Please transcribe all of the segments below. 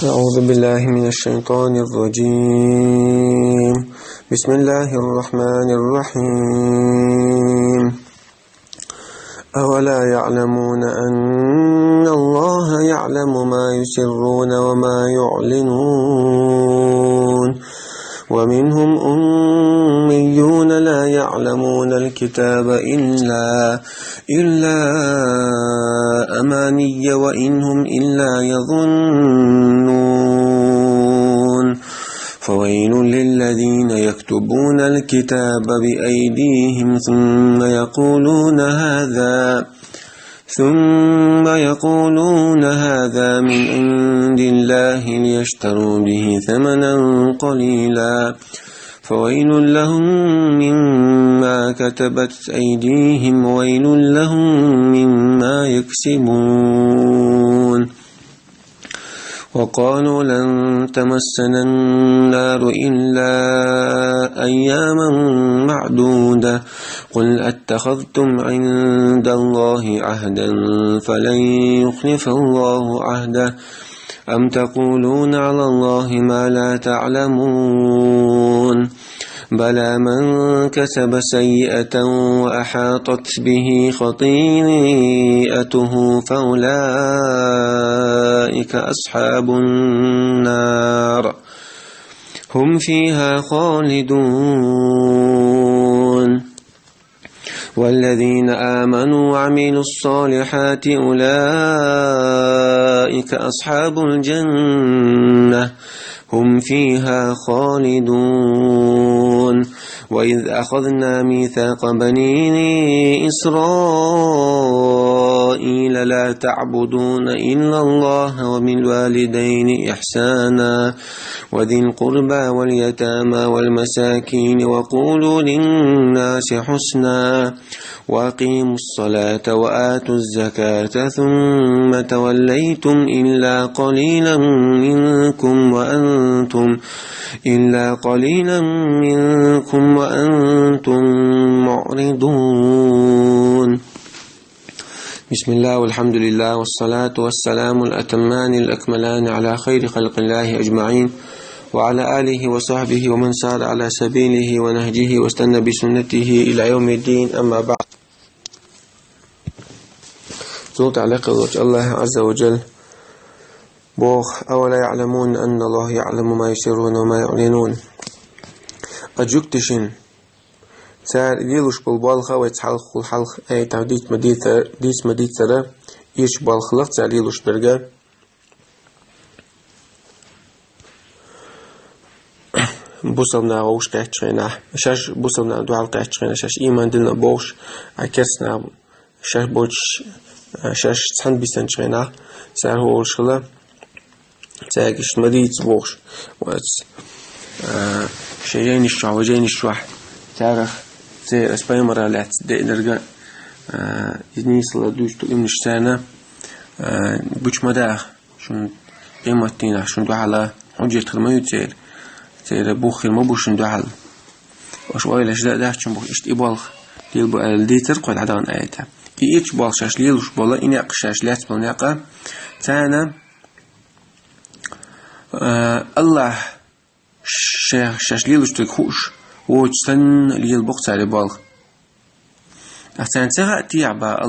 أعوذ بالله من الشيطان الرجيم. بسم الله الرحمن الرحيم. أولا يعلمون أن الله يعلم ما يسرون وما يعلنون ومنهم أميون لا يعلمون الكتاب إلا أماني وإنهم إلا يظنون فويل للذين يكتبون الكتاب بأيديهم ثم يقولون هذا من عند الله ليشتروا به ثمنا قليلا فويل لهم مما كتبت أيديهم وويل لهم مما يكسبون. وقالوا لن تمسنا النار إلا أياما معدودة قل أتخذتم عند الله عهدا فلن يخلف الله عهده أم تقولون على الله ما لا تعلمون بلى من كسب سيئة وأحاطت به خطيئته فأولئك أصحاب النار هم فيها خالدون. والذين آمنوا وعملوا الصالحات أولئك أصحاب الجنة هم فيها خالدون. وإذ أخذنا ميثاق بني إسرائيل لا تعبدون إلا الله وبالوالدين إحسانا وذي القربى واليتامى والمساكين وقولوا للناس حسنا وأقيموا الصلاة وآتوا الزكاة ثم توليتم إلا قليلا منكم وأنتم معرضون. بسم الله والحمد لله والصلاة والسلام الأتمان الأكملان على خير خلق الله أجمعين وعلى آله وصحبه ومن سار على سبيله ونهجه واستنى بسنته إلى يوم الدين. أما بعد، زلت على قدرة الله عز وجل بوخ أولا يعلمون أن الله يعلم ما يسرون وما يعلنون أجوكتشن سار ليلوش بالبالخة ويتحلق الحلق أي تعديت مديت سرا إيش بالخلق سار ليلوش برقا بوصلنا ووش قاعدشينا شاش بوصلنا دوال قاعدشينا شاش إيمان دلنا بوش عكسنا شاش بوش شاش تحن بيسنشينا سار هو الشغلة ساقش مديت بوش واتس شيئين الشوح وجين الشوح تاريخ زي أسبوعين مرة لا تدرجة ينيسل دوش تقيم الشتانة بوش مداخ شون قيمتين شون دو على حجة الميت زي بوخ المبوش دو على وشوي ليش ده شون بوخ إشت إبالخ ديل الديتر قد عدان آياتها إيش بالشاش ليلوش بالله إني أقشاش لا تبلناقة تانا الله شاش ليلوش تكوش وتسن ليل بقص على بالغ أحسن تغطي عبا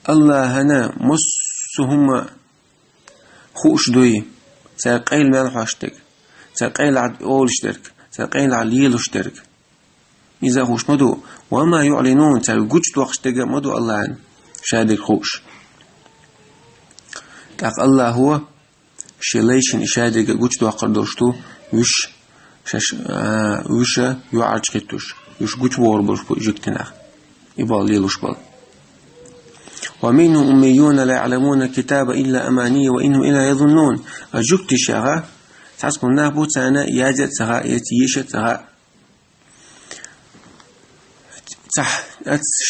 الله هنا مسهم خوش دوي ساقيل مالح واشتك ساقيل عد أولشترك ساقيل عليلوشترك إذا خوش مدو وما يعلنون ساقوش توقشتك مدو الله عن شادك خوش تاق الله هو شليشن إشادة قوش توقر دوشتو وش يعرج كتوش وش قوش بوربوش بجكتنا يبال ليلوش بال. ومنهم أميون لا يعلمون الكتاب إلا أماني وإنهم إلا يظنون أجكت شغا تحسكم نابوت سانا ياجت سغا يتيشت سغا صح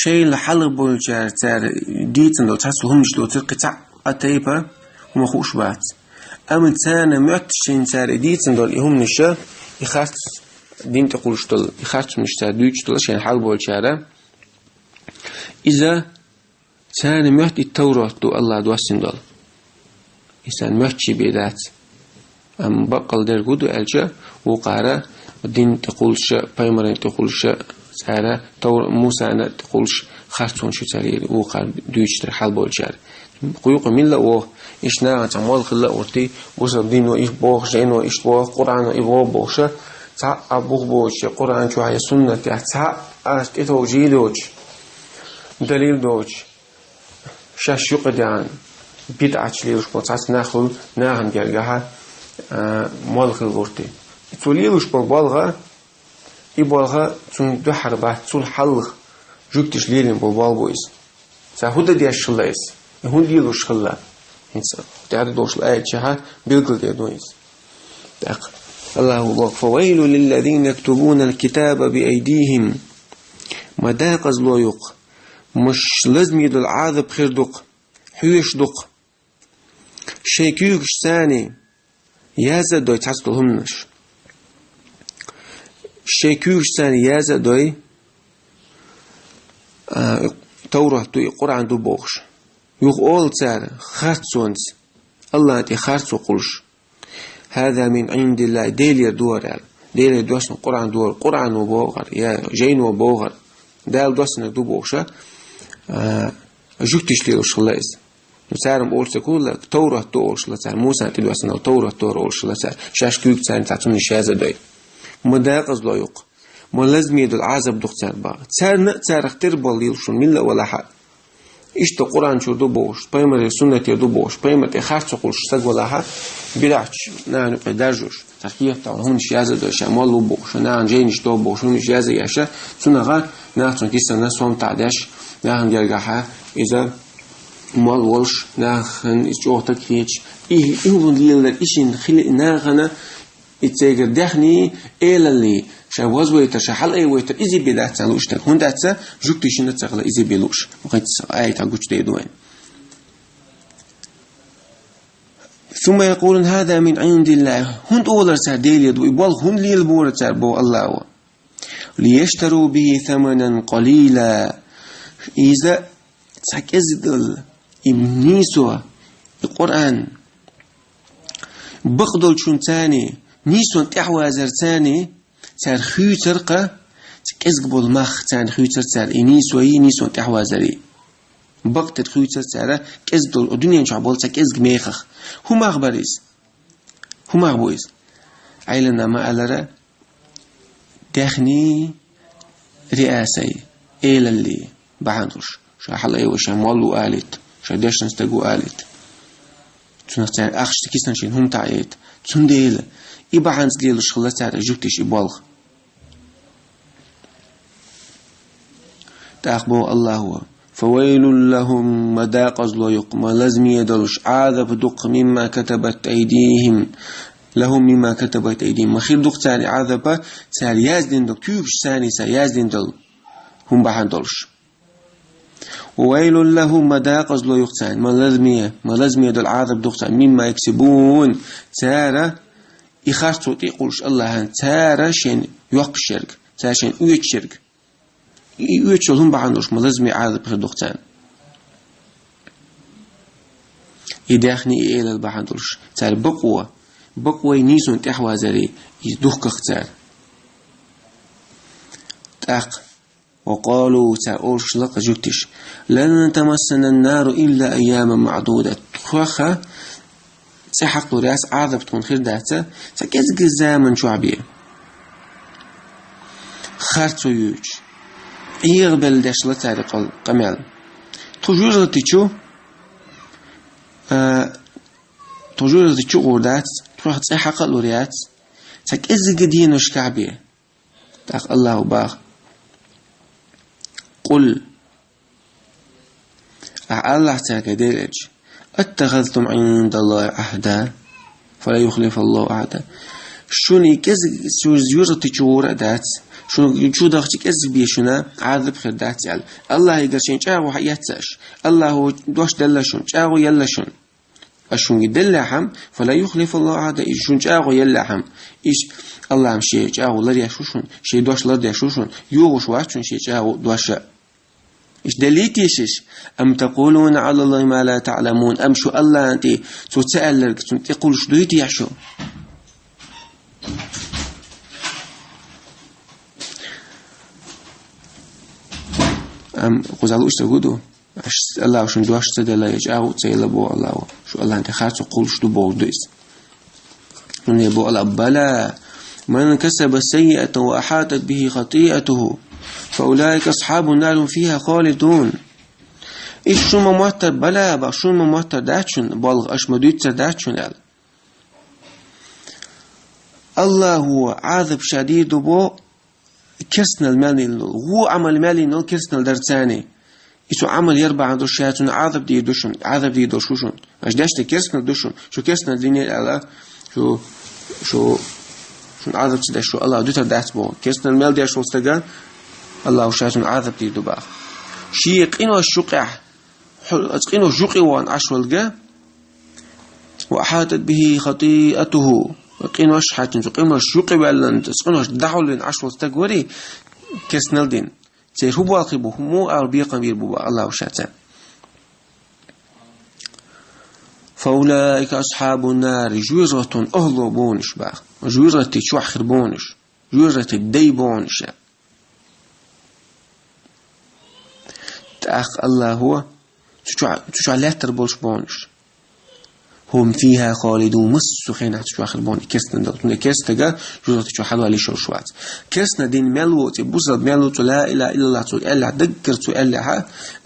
شيء لحلق بولجار تار ديتن لو تحسهم جدو تلقى أتيبا ومخوش بات أمن سانا معتشين سار ديتن دول إهم نشا يخاط دين تقولش دول يخاط نشتا دوش دول شين حلق بولجارة إذا سانا معت التوراة دو الله دواسين دول إنسان مهتشي بيدات أم بقل در قدو ألجا وقارا الدين تقولش بايمرين تقولش سارة تور موسى أنا تقولش خرطون شو تارير وقار دويش حال بولجار قيوق ملا وه إيش ناعم تعمل خلا أورتي وصل دين وإيش بوخ جين وإيش بوخ قرآن وإيش بوخ تع أبوخ بوش قرآن شو هي سنة تع أشتو جيلوج دليل دوج شاش يقدان بدعة ليش بوتاس ناخل ناهم جرجها مالخ الورتي توليلوش بالبالغة يبالغة تون دحربة تول حلق جوكتش ليلين بالبالبويز سهودة دي الشلايس يهون ليلوش خلا إنسان تعرف دوش الآية شها بيلقل دي دويز دق الله فويل للذين يكتبون الكتاب بأيديهم مداق زلويق مش لازم يدل العاذب خير دق حيش دق شيكيوكش ثاني يازا دوي تحصلهم نش شيكيوكش ثاني يازا دوي توره دوي قرآن دو بوخش يوخ أول تار خارتسونز الله أنت خارتسو قلش هذا من عند الله ديلير دور ديلير دوشن قرآن دور قرآن وبوغر يا جين وبوغر دال دوشن دو بوخشة جوكتش ليوش خلاص نسارم أولش كله توره تولش لسار موسى تدوسنا توره تولش لسار شاش كيوك تاني تعطوني شازة داي مداقز لا يق ما لازم يدل عذاب دكتور با تار اختر باليلشون ملا ولا حد إيش تقرأن شو دو بوش بيمر السنة يدو بوش بيمر خارج تقولش سج ولا حد بلعش نحن قدرجوش تركيا تعلمون شازة داي شمال لو بوش نحن جينش دو بوش شازة ياشا سنة غير نحن كيسنا نسوم تعدش نحن جرجها إذا مال والش نحن إجوتك هيج إيه ليلة إيشين خلق نحن إتجر دخني إلى اللي شواز ويتر شحال أي ويتر إزي بيدات سالوش تك هون داتسا جوكتيشنا تغلا إزي بيلوش وقيت آية تاقوش ديدوين ثم يقولون هذا من عند الله هون أولر ساديل يدو إبوال هون لي البورة تربو الله ليشتروا به ثمنا قليلا إذا تكزدل إمنيسوا القرآن بقدل شون تاني نيسون تحوازر تاني تار خيوتر قا تكزق بالمخ تان خيوتر تار إنيسوي نيسون تحوازري بقتر خيوتر تار كزدل الدنيا نشعبول تكزق ميخخ هم أخبريز هم أخبويز عيلنا ما ألرا داخني رئاسي إيلا اللي بعندوش شاحل أيوة شمالو آلت شادش نستقو آلت تنختار أخش تكيسنا شين هم تعيد تنديل إبا عنز ليلو شخلة تعرى جوكتش إبالغ تأخبو الله هو فويل لهم مداقز لو يقم لازم يدلش عاذب دق مما كتبت أيديهم لهم مما كتبت أيديهم مخير دق تاني عاذب سال يازدين دق كيوكش تاني سال يازدين دل هم بحندلش وويل لهم مداقز لو يقتان ما لازم يدل عاذب دق تاني مما يكسبون تارى يخاطروا تقولش الله تارى شين يوق الشرك تارى شين يوق الشرك يوتشلهم بعندوش ملازم يعاذب غير دختان يداخني إلى البعندوش تار بقوة نيسون تحوازري يدوخ اختار تاق وقالوا تاورش لق جوتش لن تمسنا النار إلا أياما معدودة تخوخا سحق راس عاذب تكون خير داتا تكزق الزامن شعبية خارتو يوج يغبل داش لتاريق القمال تجوز تيشو غودات تروح تسحق الوريات تكزق دينوش كعبية تاق الله باغ قل الله تاكديرج اتخذتم عند الله عهدا فلا يخلف الله عهدا شوني كزق سوزيور تيشو دات شو داختي كذب بيشنا عذب خير دات يال الله يقدر شين جاو حياتش الله دوش دلشون جاو يلشون اشون يدلهم فلا يخلف الله عهدا يشون جاو يلهم ايش الله مشي جاو لا يشوشون شي دوش لا يشوشون يوغش واشون شي جاو دوش إيش دليتيش أم تقولون على الله ما لا تعلمون أم شو الله أنت تسأل لك تقول شو ديتي يا شو أم قزالوش تقولوا الله شو ندوش تدلا يجاو تسيلا بو الله شو الله أنت خاص تقول شو بو دويس من يبو الله بلا من كسب سيئة وأحاطت به خطيئته فأولئك أصحاب النار فيها خالدون إيش شو ممتر بلا بشو ممتر داتشون بالغ أشمدوت داتشون الله هو عذب شديد بو كسنا المالي هو عمل مالي نو كسنا الدرساني إيشو عمل يربع عند الشياطين عذب دي دوشون عذب دي دوشون أش داشت كسنا دوشون شو كسنا الدنيا الله شو عذب تداش شو الله دوتر دات بو كسنا المال دي شو استجا الله وشياطين عذب دي دوبا شيق إنه الشقع أتقينه جوقي وان عشوالجا وأحاطت به خطيئته قينه شحاتين قينه شوقي بالن تسقينه دعول لين عشوال تجوري كسنال دين سير هو باقيبه مو أربية قبيل بوا الله وشاتان فأولئك أصحاب النار جوزة أهلو بونش با جوزة تشوحر بونش جوزة بدي بونش تأخ الله هو تشوع لا تربولش بونش هم فيها خالدون مسخين تشوع خربون كسنا دكتور كسنا جوزة تشوع حلو عليه شوات كسنا دين ملو تبوزد ملو لا إله إلا الله تقول دقر تقول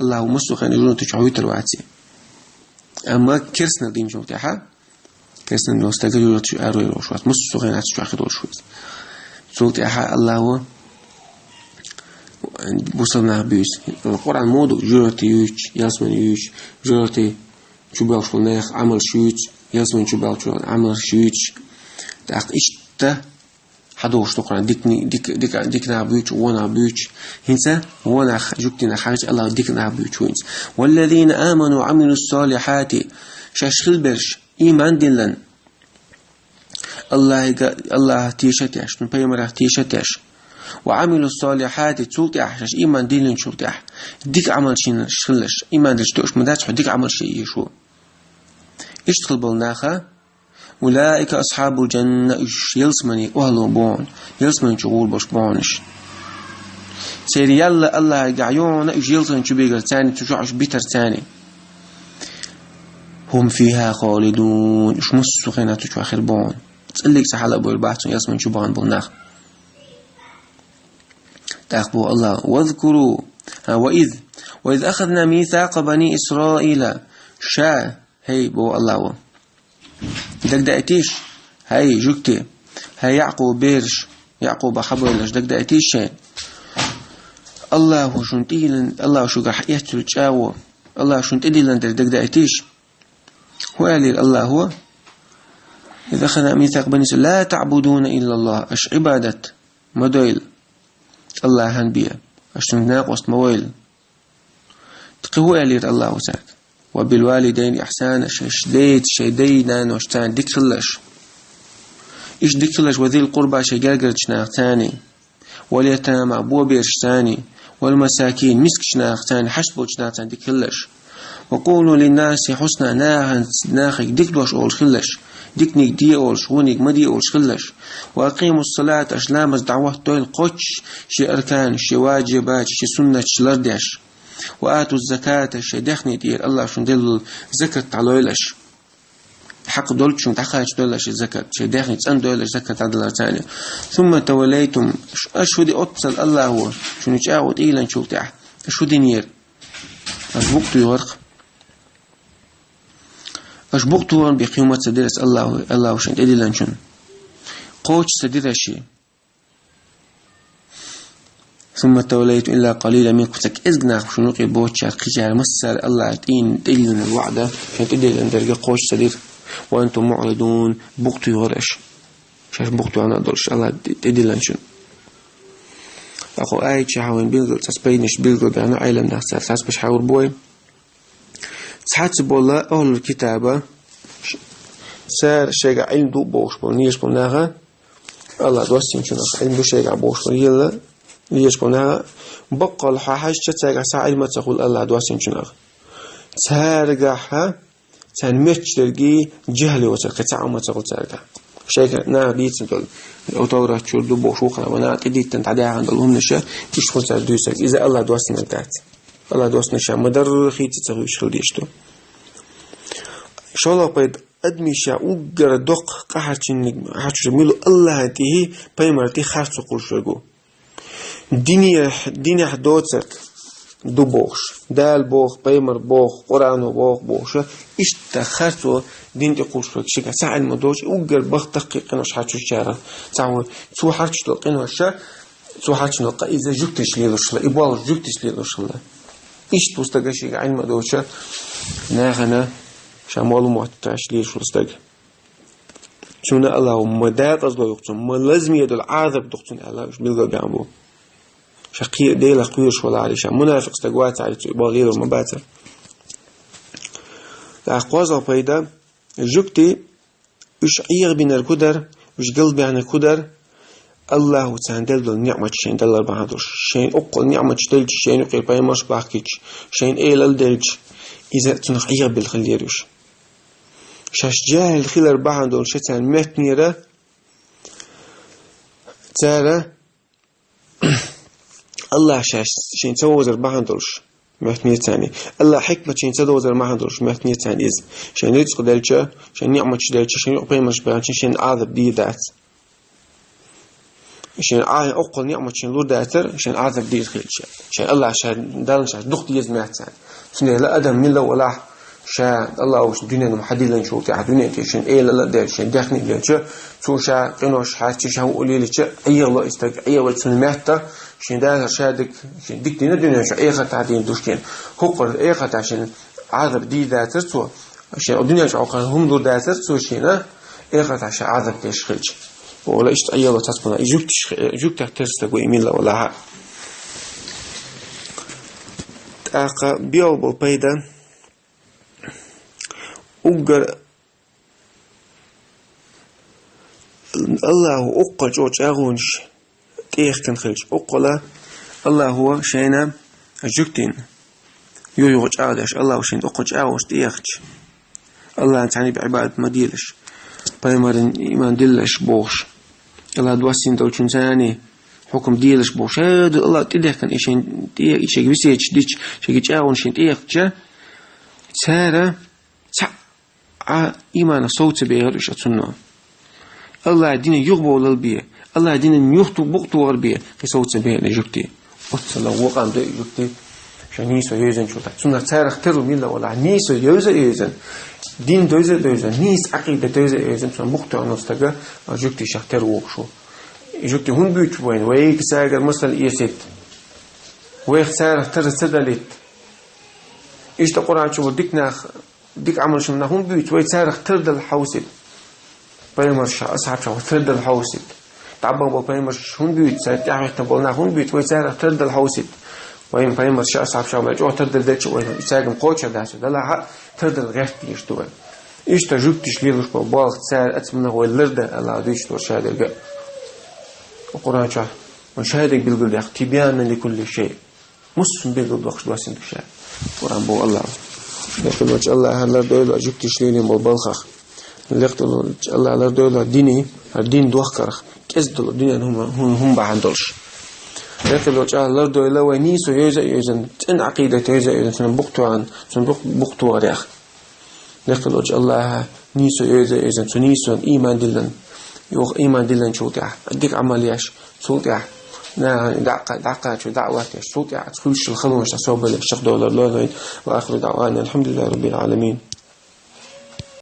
الله مسخين جوزة تشوع يترواتي أما كسنا دين جوتها كسنا نستجد جوزة تشوع شوات مسخين تشوع خربون شوات جوتها الله هو بوصلنا بيس القرآن مودو جرتي يوش ياسمن يوش جرتي شبال فلناخ عمل شوش ياسمن شبال عمل شوش تاق إشتا حدوش القرآن ديكنا بيوش وانا بيوش هنسا وانا جوكتنا حاجة الله ديكنا بيوش وينس والذين آمنوا وعملوا الصالحات شاشخل برش إيمان دلن الله تيشتاش نبيمره تيشتاش وعملوا الصالحات تسولتي أحشاش إيمان ديلين شولتي أح ديك عمل شيء شلش إيمان ديش توش مداتش ديك عمل شيء يشو إيش تخلبل ناخا أولئك أصحاب الجنة إيش يلسمني أهلو بون يلسمني شغول باش بونش سيري يلا الله يقعيون إيش يلسمني شو بيقر تاني تشوعش بيتر تاني هم فيها خالدون إيش مصو خينا تشوع خربون تسألك سحالة بو البحثون يلسمني شو بان بلناخ تأخبوا الله واذكروا وإذ أخذنا ميثاق بني إسرائيل شاء هي بو الله دقدقتيش هاي جوكتي هاي يعقوب بيرش يعقوب حبولش دقدقتيش الله شنتيلن الله شو راح يحتل تشاو الله شنتيلن دقدقتيش هو قال الله هو إذا أخذنا ميثاق بني إسرائيل لا تعبدون إلا الله أش عبادة مدويل الله هنبيا أشتم ناقص مويل تقوى لير الله وسعد وبالوالدين إحسانا شديد شديدا وشتان ديكلش إيش ديكلش وذي القربى شجاجر شناق تاني واليتامى أبو بيرش تاني والمساكين مسك شناق تاني حسبوا شناق تاني ديكلش وقولوا للناس حسنا ناخك ديكلش أول خلش ديكنيك دي أول شغونيك ما دي أول شغلش وأقيموا الصلاة أشلامز دعوة تويل قوش شي أركان شي واجبات شي سنة شي لردش وآتوا الزكاة شي دخني دير الله شون دل زكاة تعلويلش حق دولك شون تحقاش دولش الزكاة شي دخني تسأن دولش زكاة عدل تاني ثم توليتم أشهدي أتصل الله هو شون يتعاود إيلا نشوف تحت أشهدي نير أشبقتو يورق أشبقتوان بقيمة سدرس الله وشن إلي لنشن قوش سدرشي ثم توليت إلا قليلا منكم تك إزنا شنوقي بوتش قجار مسر الله تين إلي الوعدة شنت إلي لندرجة قوش سدر وأنتم معرضون بقتو يورش شاش بقتو أنا أدرش الله إلي لنشن أخو آية شحاوين بيلغل تسبينش بيلغل بأنا عيلم نحسر تسبش حاور بوي تحسب الله أهل الكتابة سار شيء علم دو بوش بنيش بناها الله دوسين شنو علم دو شيء بوش بنيلا ليش بناها بقى الحاج تتاجع ساعد ما تقول الله دواسين شناغ تارجعها تنمتش تلقي جهل وتلقي تعمى تقول تارجع شيء نا بيت دول الأوتورة تشردو بوشوخنا وانا تديت تنتعدي عند اللهم نشا تشخل تردوسك إذا الله دواسين القات الله دواسين نشا مدر خيتي تغيش خلديشتو شو الله بيد أدمي شا أوجر دق قحرتين ميلو الله هتيه بيمرتي خارج قول شرقو دنيا حدوتك دو بوخش دال بوخ بيمر بوخ قرآن بوخ بوخش اشتخرتو دين تقول شرق شكا ساعد مدوش أوجر بخ تقيق نوش حاجو شارع تعوي سو حاجو تلقين وشا سو حاجو نلقى إذا جبتش ليلوش لا إبوال جبتش ليلوش لا إيش توستقى شكا عين مدوشة ناغنا شا معلومات تعش ليش وستقى شونا الله مدات أصلا يقتون ما لازم يدل عذب دقتون الله وش بيلقى بيعملوا شقيق ديلا قويش ولا علي شا منافق استقوات علي تبغى غير المباتر الأقواز البيضاء جبتي وش عير بين الكدر وش قلبي عن الكدر الله تعالى دل النعمة شين دل بعضش شين أقل نعمة دلج شين أقل بايماش باكيش شين إيل الدلج إذا تنخير بالخليروش شاش جاهل خلال بعض شتان متنيرة ترى الله شاش شين توزر بعضش متنير تاني الله حكمة شين توزر بعضش متنير تاني إذ شين رزق دلجة شين نعمة دلجة شين أقل مش باكيش شين عذب دي ذات شين أقل نعمة شين لور داتر شين عذب دي خليش شين الله شان دالن شاش دخت يزمات تاني شين لا أدم من لو ولا شا الله وش الدنيا المحددة نشوف تاع الدنيا كيشن إيه لا ده شن دخني ليش شو شا قنوش حاتي شا قولي ليش أي الله استق أي والسلمات شن ده شادك شن ديك دين الدنيا شو أي خط عادين دوشين هقر أي خط عشان عذب دي ذاتر سو شن الدنيا شو عقل هم دور ذاتر سو شينا أي خط عشان عذب ليش خلش ولا إيش أي الله تسمع جوك تحترس تقول إيميل ولا ها تأقى بيو بالبيدا أقر الله أقل جوج أغونش تيخ تنخلش أقل الله هو شينا جوكتين يوجوج أغدش الله شين أقل أغوش تيخش الله تعني بعبادة مديلش بايمرن إيمان دلش بوش الله دواسين دولشون ثاني حكم ديلش بوش هذا الله تديخ كان إيشين تيخ إيشي بيسيش ديش شيء أغونشين تيخ جا سارة إيمان صوت بيغير إيش أتصنع الله دين يغبو للبيه الله دين يخطو بقطو غربيه في صوت بيغير جبتي أتصنع وقام ده جبتي شنيسو يوزن شو تصنع تاريخ ترو ميلا ولا نيسو يوزن دين دوزن نيس عقيدة دوزن صنع بقطو عنوستقى جبتي شاكتر وقشو جبتي هم بيوت وين ويك ساقر مثل إيسيت ويك تاريخ ترو تدلت إيش تقرأ شو ديك عمل شو منهم بيت ويتارخ ترد الحوسد بيمرش أصعب شو ترد الحوسد تعبوا بيمرش هم بيت ساعتها تبولنا هم بيت ويتارخ ترد الحوسد وين بيمرش أصعب شو ما جو ترد الدش وين يساعم قوتش داسو ده لا ترد الغيرت يشتغل إيش تجوبتش ليلوش ببالغ تسار أتمنى هو اللرد الله ديش تورشاد الجا القرآن شاه مشاهدك بالقول يا تبيانا لكل شيء مسلم بالقول وقت واسين تشاء القرآن بو الله لكن وجه الله هلا دوله أجبتش ليني بالبلخخ لكن وجه الله هلا دوله ديني الدين دوخكرخ كذب الدنيا هم بعندلش لكن وجه الله دوله ونيسو يوزن إن عقيدة يوزن سنبقتو سنبقتو غريخ لكن وجه الله نيسو يوزن سنيسو إيمان دلن يوخ إيمان دلن شوتع أديك عملياش شوتع نا دعقة شو دعوات صوت تخلش الخلوة مش تصوب الشيخ دولار لون وآخر دعوانا الحمد لله رب العالمين.